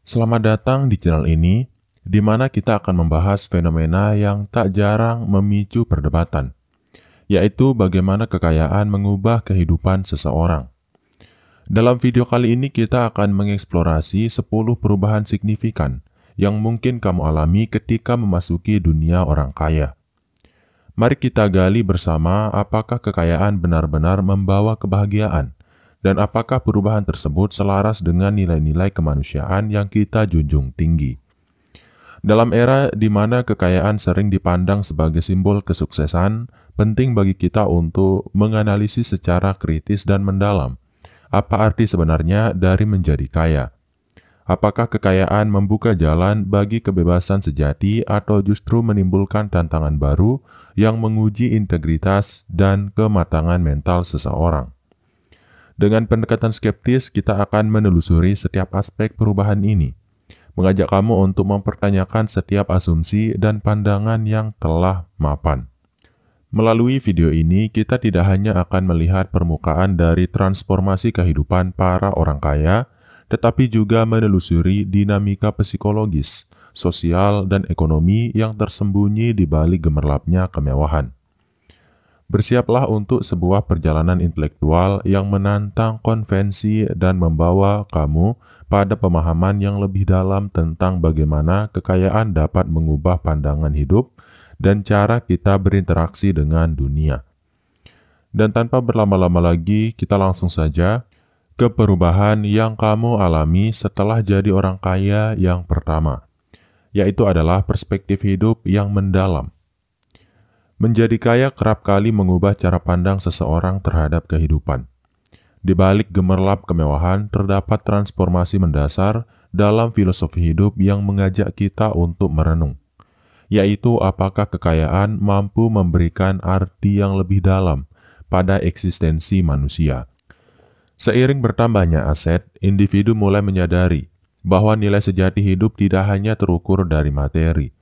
Selamat datang di channel ini, di mana kita akan membahas fenomena yang tak jarang memicu perdebatan, yaitu bagaimana kekayaan mengubah kehidupan seseorang. Dalam video kali ini kita akan mengeksplorasi 10 perubahan signifikan yang mungkin kamu alami ketika memasuki dunia orang kaya. Mari kita gali bersama apakah kekayaan benar-benar membawa kebahagiaan, dan apakah perubahan tersebut selaras dengan nilai-nilai kemanusiaan yang kita junjung tinggi. Dalam era di mana kekayaan sering dipandang sebagai simbol kesuksesan, penting bagi kita untuk menganalisis secara kritis dan mendalam apa arti sebenarnya dari menjadi kaya. Apakah kekayaan membuka jalan bagi kebebasan sejati atau justru menimbulkan tantangan baru yang menguji integritas dan kematangan mental seseorang? Dengan pendekatan skeptis, kita akan menelusuri setiap aspek perubahan ini, mengajak kamu untuk mempertanyakan setiap asumsi dan pandangan yang telah mapan. Melalui video ini, kita tidak hanya akan melihat permukaan dari transformasi kehidupan para orang kaya, tetapi juga menelusuri dinamika psikologis, sosial, dan ekonomi yang tersembunyi di balik gemerlapnya kemewahan. Bersiaplah untuk sebuah perjalanan intelektual yang menantang konvensi dan membawa kamu pada pemahaman yang lebih dalam tentang bagaimana kekayaan dapat mengubah pandangan hidup dan cara kita berinteraksi dengan dunia. Dan tanpa berlama-lama lagi, kita langsung saja ke perubahan yang kamu alami setelah jadi orang kaya yang pertama, yaitu adalah perspektif hidup yang mendalam. Menjadi kaya kerap kali mengubah cara pandang seseorang terhadap kehidupan. Di balik gemerlap kemewahan, terdapat transformasi mendasar dalam filosofi hidup yang mengajak kita untuk merenung, yaitu apakah kekayaan mampu memberikan arti yang lebih dalam pada eksistensi manusia. Seiring bertambahnya aset, individu mulai menyadari bahwa nilai sejati hidup tidak hanya terukur dari materi,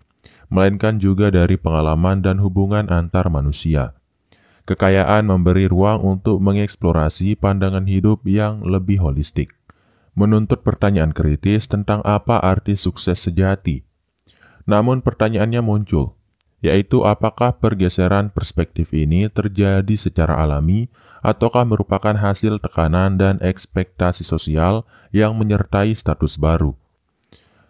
melainkan juga dari pengalaman dan hubungan antar manusia. Kekayaan memberi ruang untuk mengeksplorasi pandangan hidup yang lebih holistik, menuntut pertanyaan kritis tentang apa arti sukses sejati. Namun pertanyaannya muncul, yaitu apakah pergeseran perspektif ini terjadi secara alami ataukah merupakan hasil tekanan dan ekspektasi sosial yang menyertai status baru.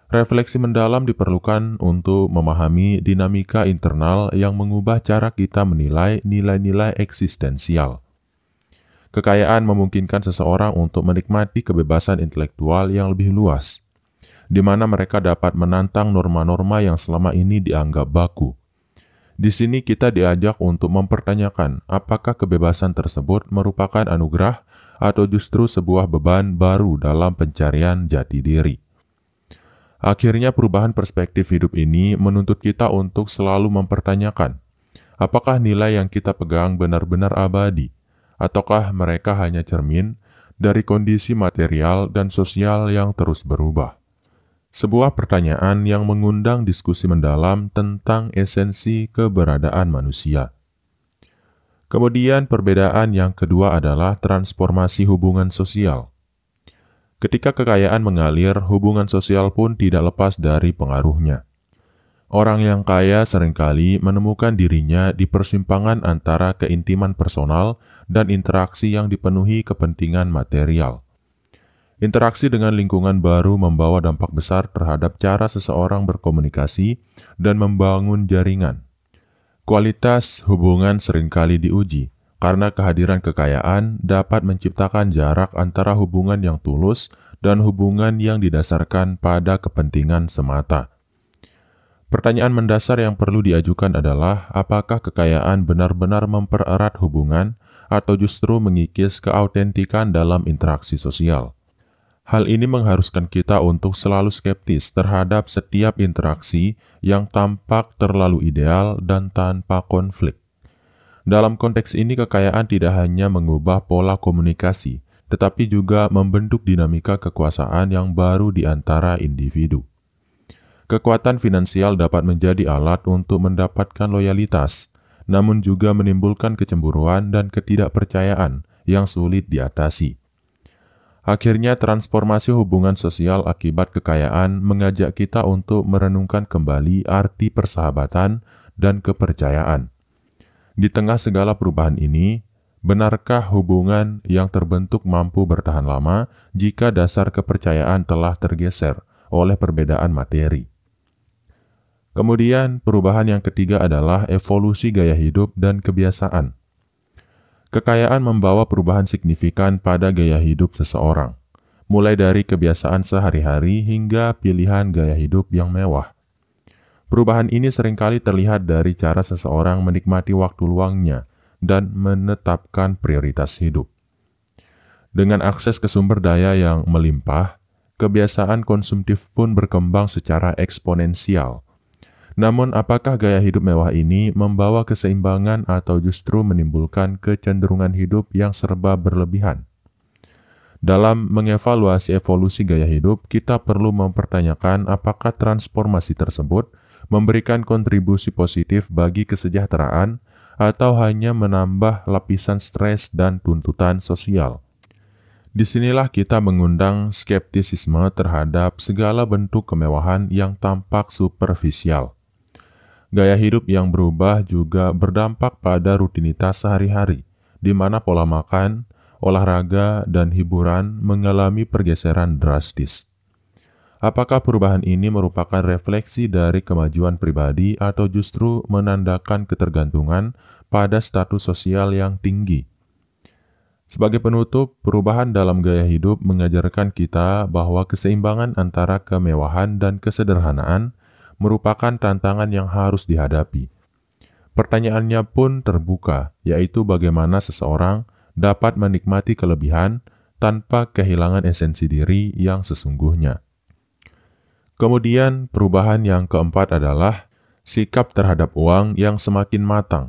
Refleksi mendalam diperlukan untuk memahami dinamika internal yang mengubah cara kita menilai nilai-nilai eksistensial. Kekayaan memungkinkan seseorang untuk menikmati kebebasan intelektual yang lebih luas, di mana mereka dapat menantang norma-norma yang selama ini dianggap baku. Di sini kita diajak untuk mempertanyakan apakah kebebasan tersebut merupakan anugerah atau justru sebuah beban baru dalam pencarian jati diri. Akhirnya perubahan perspektif hidup ini menuntut kita untuk selalu mempertanyakan, apakah nilai yang kita pegang benar-benar abadi, ataukah mereka hanya cermin dari kondisi material dan sosial yang terus berubah. Sebuah pertanyaan yang mengundang diskusi mendalam tentang esensi keberadaan manusia. Kemudian perbedaan yang kedua adalah transformasi hubungan sosial. Ketika kekayaan mengalir, hubungan sosial pun tidak lepas dari pengaruhnya. Orang yang kaya seringkali menemukan dirinya di persimpangan antara keintiman personal dan interaksi yang dipenuhi kepentingan material. Interaksi dengan lingkungan baru membawa dampak besar terhadap cara seseorang berkomunikasi dan membangun jaringan. Kualitas hubungan seringkali diuji, karena kehadiran kekayaan dapat menciptakan jarak antara hubungan yang tulus dan hubungan yang didasarkan pada kepentingan semata. Pertanyaan mendasar yang perlu diajukan adalah apakah kekayaan benar-benar mempererat hubungan atau justru mengikis keautentikan dalam interaksi sosial. Hal ini mengharuskan kita untuk selalu skeptis terhadap setiap interaksi yang tampak terlalu ideal dan tanpa konflik. Dalam konteks ini, kekayaan tidak hanya mengubah pola komunikasi, tetapi juga membentuk dinamika kekuasaan yang baru di antara individu. Kekuatan finansial dapat menjadi alat untuk mendapatkan loyalitas, namun juga menimbulkan kecemburuan dan ketidakpercayaan yang sulit diatasi. Akhirnya, transformasi hubungan sosial akibat kekayaan mengajak kita untuk merenungkan kembali arti persahabatan dan kepercayaan. Di tengah segala perubahan ini, benarkah hubungan yang terbentuk mampu bertahan lama jika dasar kepercayaan telah tergeser oleh perbedaan materi? Kemudian, perubahan yang ketiga adalah evolusi gaya hidup dan kebiasaan. Kekayaan membawa perubahan signifikan pada gaya hidup seseorang, mulai dari kebiasaan sehari-hari hingga pilihan gaya hidup yang mewah. Perubahan ini seringkali terlihat dari cara seseorang menikmati waktu luangnya dan menetapkan prioritas hidup. Dengan akses ke sumber daya yang melimpah, kebiasaan konsumtif pun berkembang secara eksponensial. Namun, apakah gaya hidup mewah ini membawa keseimbangan atau justru menimbulkan kecenderungan hidup yang serba berlebihan? Dalam mengevaluasi evolusi gaya hidup, kita perlu mempertanyakan apakah transformasi tersebut memberikan kontribusi positif bagi kesejahteraan atau hanya menambah lapisan stres dan tuntutan sosial. Disinilah kita mengundang skeptisisme terhadap segala bentuk kemewahan yang tampak superficial. Gaya hidup yang berubah juga berdampak pada rutinitas sehari-hari, di mana pola makan, olahraga, dan hiburan mengalami pergeseran drastis. Apakah perubahan ini merupakan refleksi dari kemajuan pribadi atau justru menandakan ketergantungan pada status sosial yang tinggi? Sebagai penutup, perubahan dalam gaya hidup mengajarkan kita bahwa keseimbangan antara kemewahan dan kesederhanaan merupakan tantangan yang harus dihadapi. Pertanyaannya pun terbuka, yaitu bagaimana seseorang dapat menikmati kelebihan tanpa kehilangan esensi diri yang sesungguhnya. Kemudian, perubahan yang keempat adalah sikap terhadap uang yang semakin matang.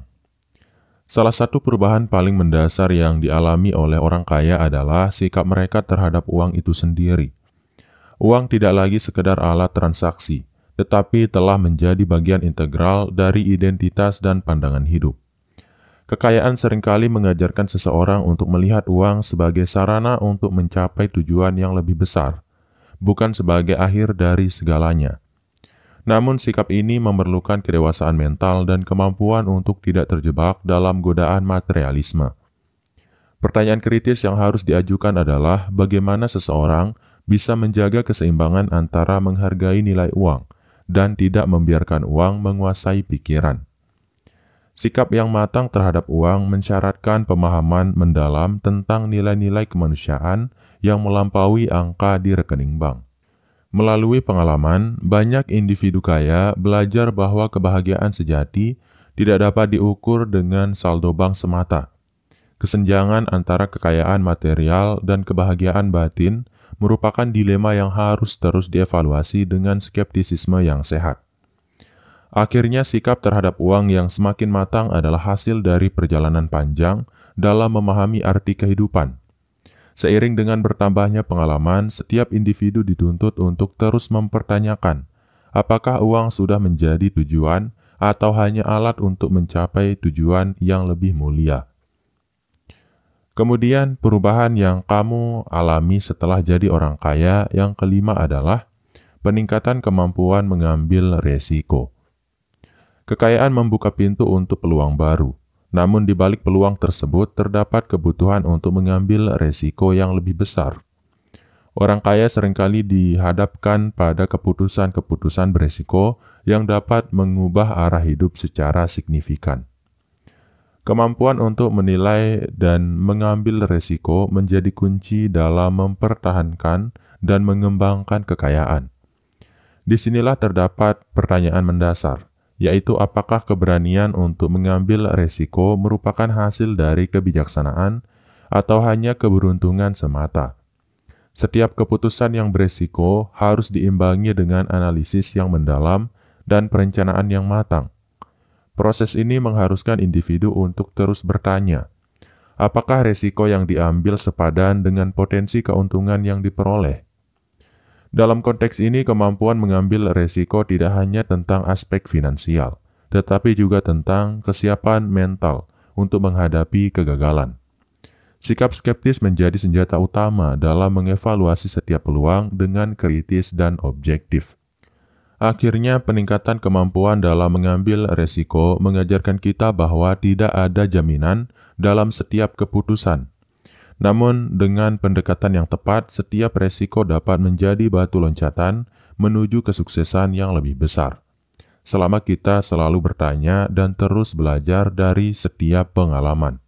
Salah satu perubahan paling mendasar yang dialami oleh orang kaya adalah sikap mereka terhadap uang itu sendiri. Uang tidak lagi sekedar alat transaksi, tetapi telah menjadi bagian integral dari identitas dan pandangan hidup. Kekayaan seringkali mengajarkan seseorang untuk melihat uang sebagai sarana untuk mencapai tujuan yang lebih besar, bukan sebagai akhir dari segalanya. Namun sikap ini memerlukan kedewasaan mental dan kemampuan untuk tidak terjebak dalam godaan materialisme. Pertanyaan kritis yang harus diajukan adalah bagaimana seseorang bisa menjaga keseimbangan antara menghargai nilai uang dan tidak membiarkan uang menguasai pikiran. Sikap yang matang terhadap uang mensyaratkan pemahaman mendalam tentang nilai-nilai kemanusiaan yang melampaui angka di rekening bank. Melalui pengalaman, banyak individu kaya belajar bahwa kebahagiaan sejati tidak dapat diukur dengan saldo bank semata. Kesenjangan antara kekayaan material dan kebahagiaan batin merupakan dilema yang harus terus dievaluasi dengan skeptisisme yang sehat. Akhirnya, sikap terhadap uang yang semakin matang adalah hasil dari perjalanan panjang dalam memahami arti kehidupan. Seiring dengan bertambahnya pengalaman, setiap individu dituntut untuk terus mempertanyakan, apakah uang sudah menjadi tujuan atau hanya alat untuk mencapai tujuan yang lebih mulia. Kemudian, perubahan yang kamu alami setelah jadi orang kaya yang kelima adalah peningkatan kemampuan mengambil resiko. Kekayaan membuka pintu untuk peluang baru, namun di balik peluang tersebut terdapat kebutuhan untuk mengambil resiko yang lebih besar. Orang kaya seringkali dihadapkan pada keputusan-keputusan beresiko yang dapat mengubah arah hidup secara signifikan. Kemampuan untuk menilai dan mengambil resiko menjadi kunci dalam mempertahankan dan mengembangkan kekayaan. Disinilah terdapat pertanyaan mendasar, yaitu apakah keberanian untuk mengambil resiko merupakan hasil dari kebijaksanaan atau hanya keberuntungan semata. Setiap keputusan yang beresiko harus diimbangi dengan analisis yang mendalam dan perencanaan yang matang. Proses ini mengharuskan individu untuk terus bertanya, apakah resiko yang diambil sepadan dengan potensi keuntungan yang diperoleh? Dalam konteks ini, kemampuan mengambil resiko tidak hanya tentang aspek finansial, tetapi juga tentang kesiapan mental untuk menghadapi kegagalan. Sikap skeptis menjadi senjata utama dalam mengevaluasi setiap peluang dengan kritis dan objektif. Akhirnya, peningkatan kemampuan dalam mengambil resiko mengajarkan kita bahwa tidak ada jaminan dalam setiap keputusan. Namun, dengan pendekatan yang tepat, setiap resiko dapat menjadi batu loncatan menuju kesuksesan yang lebih besar. Selama kita selalu bertanya dan terus belajar dari setiap pengalaman.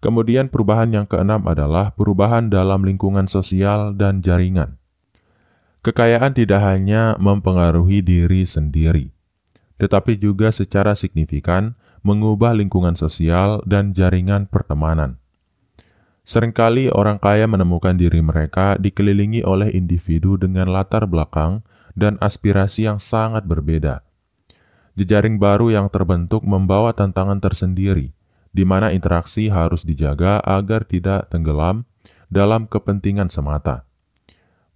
Kemudian perubahan yang keenam adalah perubahan dalam lingkungan sosial dan jaringan. Kekayaan tidak hanya mempengaruhi diri sendiri, tetapi juga secara signifikan mengubah lingkungan sosial dan jaringan pertemanan. Seringkali orang kaya menemukan diri mereka dikelilingi oleh individu dengan latar belakang dan aspirasi yang sangat berbeda. Jejaring baru yang terbentuk membawa tantangan tersendiri, di mana interaksi harus dijaga agar tidak tenggelam dalam kepentingan semata.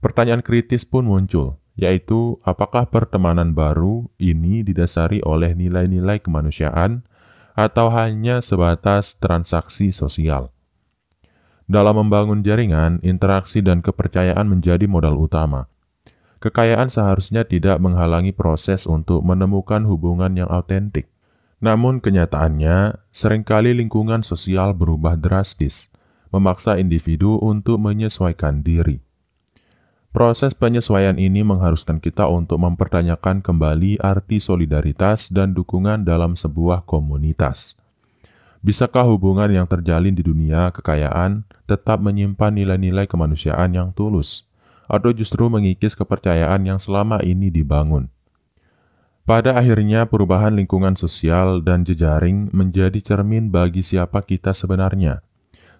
Pertanyaan kritis pun muncul, yaitu apakah pertemanan baru ini didasari oleh nilai-nilai kemanusiaan atau hanya sebatas transaksi sosial. Dalam membangun jaringan, interaksi dan kepercayaan menjadi modal utama. Kekayaan seharusnya tidak menghalangi proses untuk menemukan hubungan yang autentik. Namun kenyataannya, seringkali lingkungan sosial berubah drastis, memaksa individu untuk menyesuaikan diri. Proses penyesuaian ini mengharuskan kita untuk mempertanyakan kembali arti solidaritas dan dukungan dalam sebuah komunitas. Bisakah hubungan yang terjalin di dunia kekayaan tetap menyimpan nilai-nilai kemanusiaan yang tulus, atau justru mengikis kepercayaan yang selama ini dibangun? Pada akhirnya, perubahan lingkungan sosial dan jejaring menjadi cermin bagi siapa kita sebenarnya.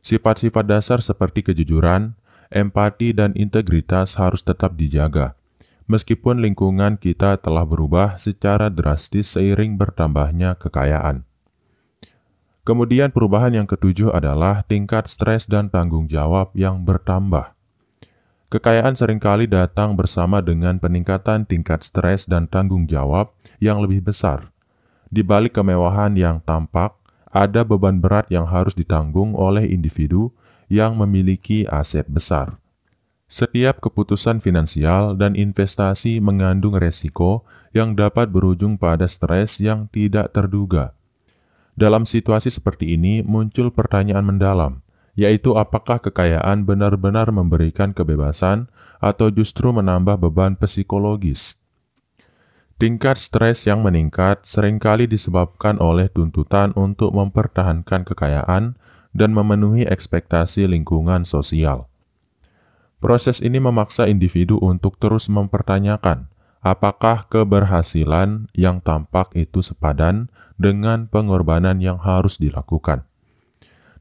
Sifat-sifat dasar seperti kejujuran, empati, dan integritas harus tetap dijaga, meskipun lingkungan kita telah berubah secara drastis seiring bertambahnya kekayaan. Kemudian perubahan yang ketujuh adalah tingkat stres dan tanggung jawab yang bertambah. Kekayaan seringkali datang bersama dengan peningkatan tingkat stres dan tanggung jawab yang lebih besar. Di balik kemewahan yang tampak, ada beban berat yang harus ditanggung oleh individu yang memiliki aset besar. Setiap keputusan finansial dan investasi mengandung resiko yang dapat berujung pada stres yang tidak terduga. Dalam situasi seperti ini muncul pertanyaan mendalam, yaitu apakah kekayaan benar-benar memberikan kebebasan atau justru menambah beban psikologis. Tingkat stres yang meningkat seringkali disebabkan oleh tuntutan untuk mempertahankan kekayaan dan memenuhi ekspektasi lingkungan sosial. Proses ini memaksa individu untuk terus mempertanyakan apakah keberhasilan yang tampak itu sepadan dengan pengorbanan yang harus dilakukan.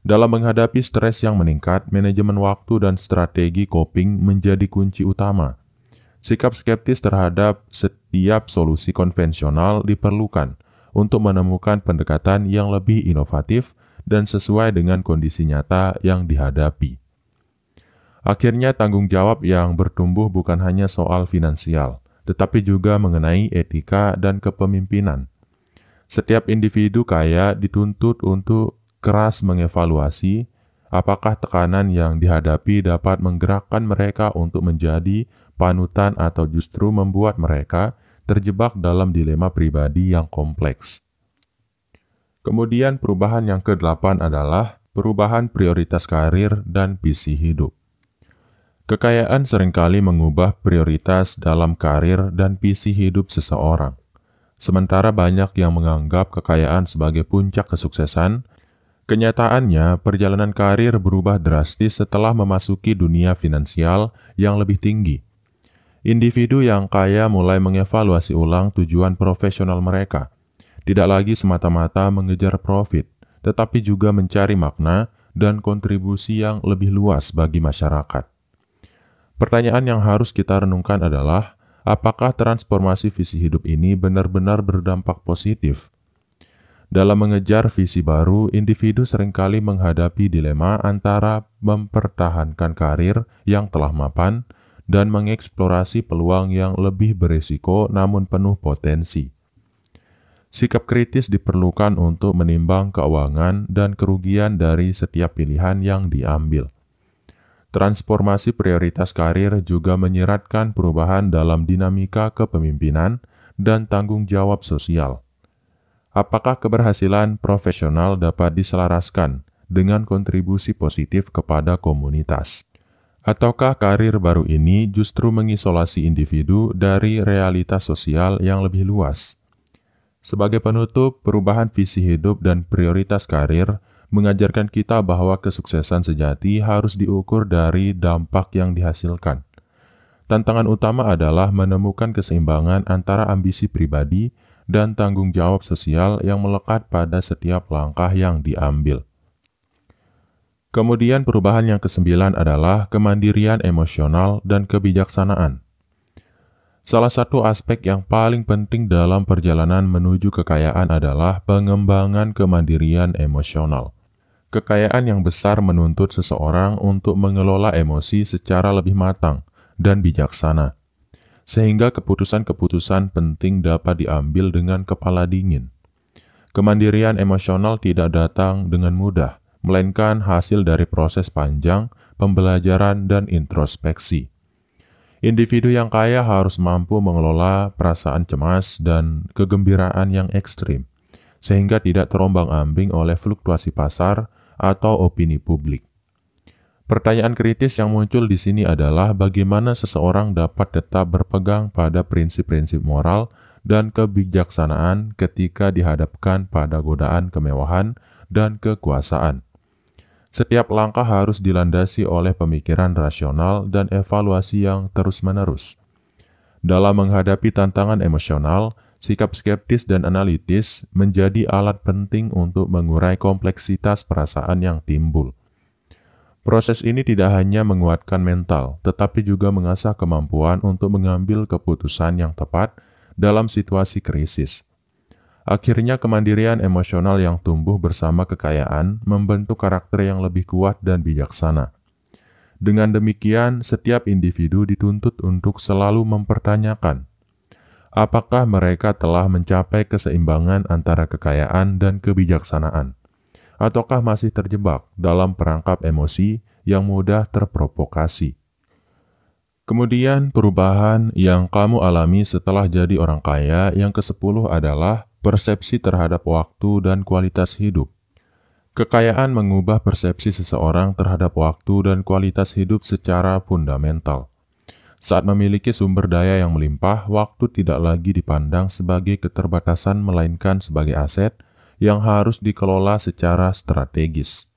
Dalam menghadapi stres yang meningkat, manajemen waktu dan strategi coping menjadi kunci utama. Sikap skeptis terhadap setiap solusi konvensional diperlukan untuk menemukan pendekatan yang lebih inovatif dan sesuai dengan kondisi nyata yang dihadapi. Akhirnya, tanggung jawab yang bertumbuh bukan hanya soal finansial, tetapi juga mengenai etika dan kepemimpinan. Setiap individu kaya dituntut untuk keras mengevaluasi apakah tekanan yang dihadapi dapat menggerakkan mereka untuk menjadi panutan atau justru membuat mereka terjebak dalam dilema pribadi yang kompleks. Kemudian perubahan yang ke-8 adalah perubahan prioritas karir dan visi hidup. Kekayaan seringkali mengubah prioritas dalam karir dan visi hidup seseorang. Sementara banyak yang menganggap kekayaan sebagai puncak kesuksesan, kenyataannya, perjalanan karir berubah drastis setelah memasuki dunia finansial yang lebih tinggi. Individu yang kaya mulai mengevaluasi ulang tujuan profesional mereka, tidak lagi semata-mata mengejar profit, tetapi juga mencari makna dan kontribusi yang lebih luas bagi masyarakat. Pertanyaan yang harus kita renungkan adalah, apakah transformasi visi hidup ini benar-benar berdampak positif? Dalam mengejar visi baru, individu seringkali menghadapi dilema antara mempertahankan karir yang telah mapan dan mengeksplorasi peluang yang lebih berisiko namun penuh potensi. Sikap kritis diperlukan untuk menimbang keuangan dan kerugian dari setiap pilihan yang diambil. Transformasi prioritas karir juga menyeratkan perubahan dalam dinamika kepemimpinan dan tanggung jawab sosial. Apakah keberhasilan profesional dapat diselaraskan dengan kontribusi positif kepada komunitas? Ataukah karir baru ini justru mengisolasi individu dari realitas sosial yang lebih luas? Sebagai penutup, perubahan visi hidup dan prioritas karir mengajarkan kita bahwa kesuksesan sejati harus diukur dari dampak yang dihasilkan. Tantangan utama adalah menemukan keseimbangan antara ambisi pribadi dan tanggung jawab sosial yang melekat pada setiap langkah yang diambil. Kemudian perubahan yang kesembilan adalah kemandirian emosional dan kebijaksanaan. Salah satu aspek yang paling penting dalam perjalanan menuju kekayaan adalah pengembangan kemandirian emosional. Kekayaan yang besar menuntut seseorang untuk mengelola emosi secara lebih matang dan bijaksana, sehingga keputusan-keputusan penting dapat diambil dengan kepala dingin. Kemandirian emosional tidak datang dengan mudah, melainkan hasil dari proses panjang, pembelajaran, dan introspeksi. Individu yang kaya harus mampu mengelola perasaan cemas dan kegembiraan yang ekstrim, sehingga tidak terombang-ambing oleh fluktuasi pasar atau opini publik. Pertanyaan kritis yang muncul di sini adalah bagaimana seseorang dapat tetap berpegang pada prinsip-prinsip moral dan kebijaksanaan ketika dihadapkan pada godaan kemewahan dan kekuasaan. Setiap langkah harus dilandasi oleh pemikiran rasional dan evaluasi yang terus-menerus. Dalam menghadapi tantangan emosional, sikap skeptis dan analitis menjadi alat penting untuk mengurai kompleksitas perasaan yang timbul. Proses ini tidak hanya menguatkan mental, tetapi juga mengasah kemampuan untuk mengambil keputusan yang tepat dalam situasi krisis. Akhirnya, kemandirian emosional yang tumbuh bersama kekayaan membentuk karakter yang lebih kuat dan bijaksana. Dengan demikian, setiap individu dituntut untuk selalu mempertanyakan, apakah mereka telah mencapai keseimbangan antara kekayaan dan kebijaksanaan, ataukah masih terjebak dalam perangkap emosi yang mudah terprovokasi. Kemudian, perubahan yang kamu alami setelah jadi orang kaya yang ke-10 adalah persepsi terhadap waktu dan kualitas hidup. Kekayaan mengubah persepsi seseorang terhadap waktu dan kualitas hidup secara fundamental. Saat memiliki sumber daya yang melimpah, waktu tidak lagi dipandang sebagai keterbatasan melainkan sebagai aset yang harus dikelola secara strategis.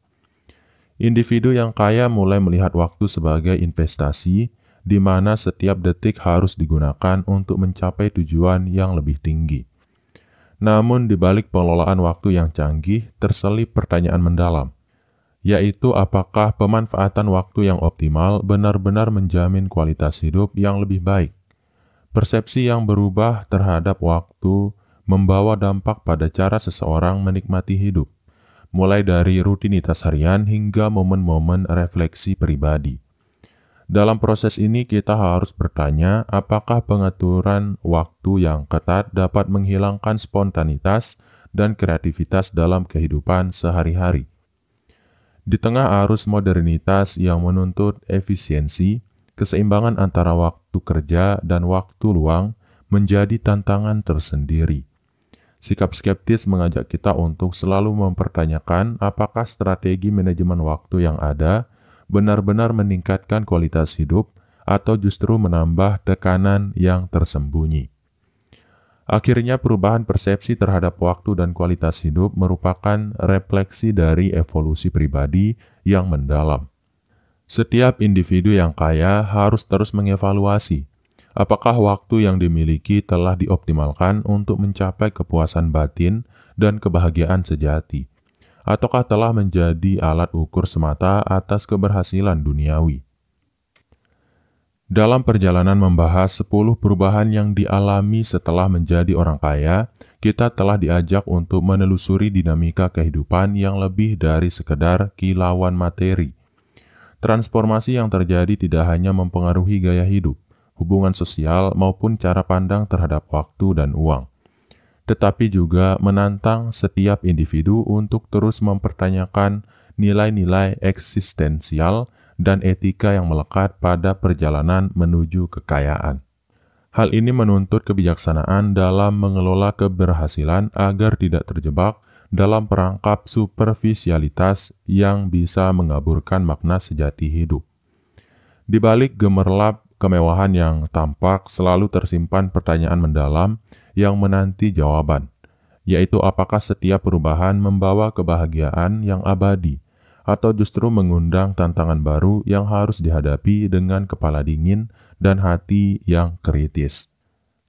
Individu yang kaya mulai melihat waktu sebagai investasi, di mana setiap detik harus digunakan untuk mencapai tujuan yang lebih tinggi. Namun di balik pengelolaan waktu yang canggih, terselip pertanyaan mendalam, yaitu apakah pemanfaatan waktu yang optimal benar-benar menjamin kualitas hidup yang lebih baik. Persepsi yang berubah terhadap waktu membawa dampak pada cara seseorang menikmati hidup, mulai dari rutinitas harian hingga momen-momen refleksi pribadi. Dalam proses ini kita harus bertanya apakah pengaturan waktu yang ketat dapat menghilangkan spontanitas dan kreativitas dalam kehidupan sehari-hari. Di tengah arus modernitas yang menuntut efisiensi, keseimbangan antara waktu kerja dan waktu luang menjadi tantangan tersendiri. Sikap skeptis mengajak kita untuk selalu mempertanyakan apakah strategi manajemen waktu yang ada benar-benar meningkatkan kualitas hidup atau justru menambah tekanan yang tersembunyi. Akhirnya, perubahan persepsi terhadap waktu dan kualitas hidup merupakan refleksi dari evolusi pribadi yang mendalam. Setiap individu yang kaya harus terus mengevaluasi apakah waktu yang dimiliki telah dioptimalkan untuk mencapai kepuasan batin dan kebahagiaan sejati, ataukah telah menjadi alat ukur semata atas keberhasilan duniawi. Dalam perjalanan membahas 10 perubahan yang dialami setelah menjadi orang kaya, kita telah diajak untuk menelusuri dinamika kehidupan yang lebih dari sekedar kilauan materi. Transformasi yang terjadi tidak hanya mempengaruhi gaya hidup, hubungan sosial, maupun cara pandang terhadap waktu dan uang, tetapi juga menantang setiap individu untuk terus mempertanyakan nilai-nilai eksistensial dan etika yang melekat pada perjalanan menuju kekayaan. Hal ini menuntut kebijaksanaan dalam mengelola keberhasilan agar tidak terjebak dalam perangkap superficialitas yang bisa mengaburkan makna sejati hidup. Di balik gemerlap kemewahan yang tampak selalu tersimpan pertanyaan mendalam yang menanti jawaban, yaitu apakah setiap perubahan membawa kebahagiaan yang abadi, atau justru mengundang tantangan baru yang harus dihadapi dengan kepala dingin dan hati yang kritis.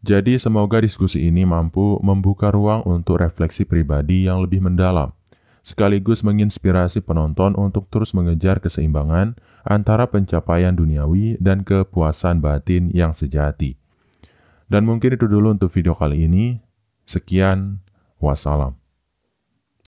Jadi semoga diskusi ini mampu membuka ruang untuk refleksi pribadi yang lebih mendalam, sekaligus menginspirasi penonton untuk terus mengejar keseimbangan antara pencapaian duniawi dan kepuasan batin yang sejati. Dan mungkin itu dulu untuk video kali ini. Sekian, wassalam.